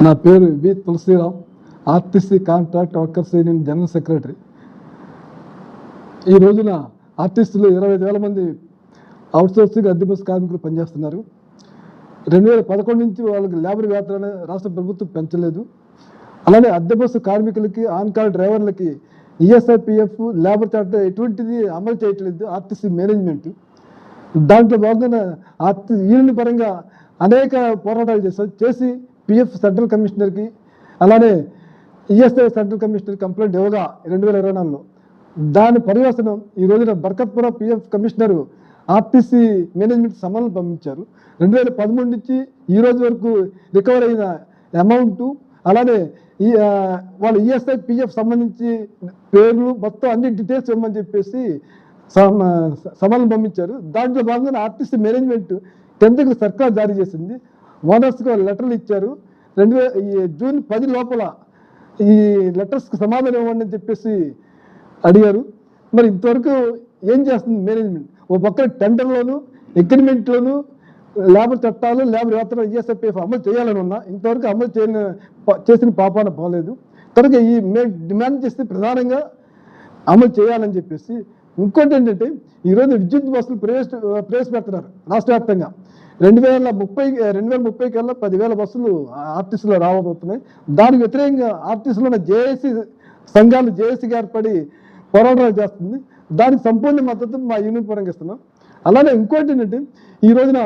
నా పేరు V Tulasiram, RTC contract workers union general secretary. ఈ రోజున ఆర్టీసీలో 25,000 మంది అవుట్సోర్సింగ్ అద్దె బస్సు కార్మికులు పనిచేస్తున్నారు. 2011 నుంచి వాళ్ళకి లేబర్ వేతనాన్ని రాష్ట్ర ప్రభుత్వం పెంచలేదు. అలానే అద్దె బస్సు కార్మికులకి, ఆన్ కాల్ డ్రైవర్లకి ఈఎస్ఐపిఎఫ్, లేబర్ చార్ట్ ఎటువంటిది అమలు చేయట్లేదు ఆర్టీసీ మేనేజ్మెంట్. దాంట్లో భాగంగా యూనియన్ పరంగా అనేక పోరాటాలు చేసి పిఎఫ్ సెంట్రల్ కమిషనర్కి, అలానే ఈఎస్ఐ సెంట్రల్ కమిషనర్ కంప్లైంట్ ఇవ్వగా 2024లో దాని పర్యవసనం ఈ రోజున Barkatpura PF commissioner RTC management సమన్లు పంపించారు. 2013 నుంచి ఈ రోజు వరకు రికవర్ అయిన అమౌంట్, అలానే వాళ్ళ ఈఎస్ఐ పిఎఫ్ సంబంధించి పేర్లు మొత్తం అన్ని డీటెయిల్స్ ఇవ్వమని చెప్పేసి సమన్లు పంపించారు. దాంట్లో భాగంగా ఆర్టీసీ మేనేజ్మెంట్ 10th సర్కార్ జారీ చేసింది. ఓనర్స్గా లెటర్లు ఇచ్చారు. జూన్ 10 లోపల ఈ లెటర్స్కి సమాధానం ఇవ్వండి అని చెప్పేసి అడిగారు. మరి ఇంతవరకు ఏం చేస్తుంది మేనేజ్మెంట్? ఓ పక్కన టెండర్లోను, అగ్రిమెంట్లోను లేబర్ చట్టాలు, లేబర్ వేతనం, ఈఎస్ఐపిఎఫ్ అమలు చేయాలని ఉన్నా ఇంతవరకు అమలు చేసిన పాపాన పోలేదు. కనుక ఈ డిమాండ్ చేస్తే ప్రధానంగా అమలు చేయాలని చెప్పేసి. ఇంకోటి ఏంటంటే, ఈరోజు విద్యుత్ బస్సులు ప్రవేశపెడుతున్నారు రాష్ట్ర వ్యాప్తంగా. 2030 కల్లా 10,000 బస్సులు ఆర్టీసీలో రాబోతున్నాయి. దానికి వ్యతిరేకంగా ఆర్టీసీలో జేఏసీ సంఘాలు జేఏసీగా ఏర్పడి పోరాటాలు చేస్తుంది. దానికి సంపూర్ణ మద్దతు మా యూనియన్ పరంగా ఇస్తున్నాం. అలానే ఇంకోటి ఏంటంటే, ఈ రోజున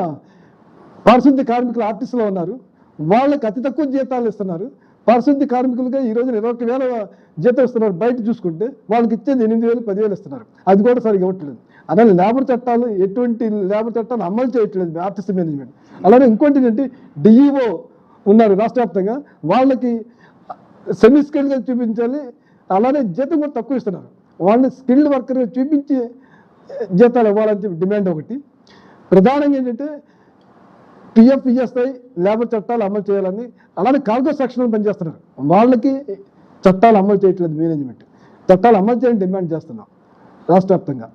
పారిశుద్ధ్య కార్మికులు ఆర్టీసీలో ఉన్నారు. వాళ్ళకి అతి తక్కువ జీతాలు ఇస్తున్నారు. పారిశుద్ధ్య కార్మికులుగా ఈ రోజున 21,000 జీతం ఇస్తున్నారు. బయట చూసుకుంటే వాళ్ళకి ఇచ్చేది 8,000, 10,000 ఇస్తున్నారు. అది కూడా సరిగ్గా ఇవ్వట్లేదు. అలానే లేబర్ చట్టాలు, ఎటువంటి లేబర్ చట్టాలు అమలు చేయట్లేదు ఆర్టీసీ మేనేజ్మెంట్. అలానే ఇంకోటి ఏంటంటే, డిఈఓ ఉన్నారు రాష్ట్ర వ్యాప్తంగా, వాళ్ళకి సెమీ స్కిల్డ్గా చూపించాలి. అలానే జీతం కూడా తక్కువ ఇస్తున్నారు. వాళ్ళని స్కిల్డ్ వర్కర్గా చూపించి జీతాలు ఇవ్వాలని చెప్పి డిమాండ్ ఒకటి. ప్రధానంగా ఏంటంటే, పిఎఫ్, ఈఎస్ఐ, లేబర్ చట్టాలు అమలు చేయాలని, అలానే కార్గో సెక్షన్లో పనిచేస్తున్నారు. వాళ్ళకి చట్టాలు అమలు చేయట్లేదు మేనేజ్మెంట్. చట్టాలు అమలు చేయాలని డిమాండ్ చేస్తున్నాం రాష్ట్ర వ్యాప్తంగా.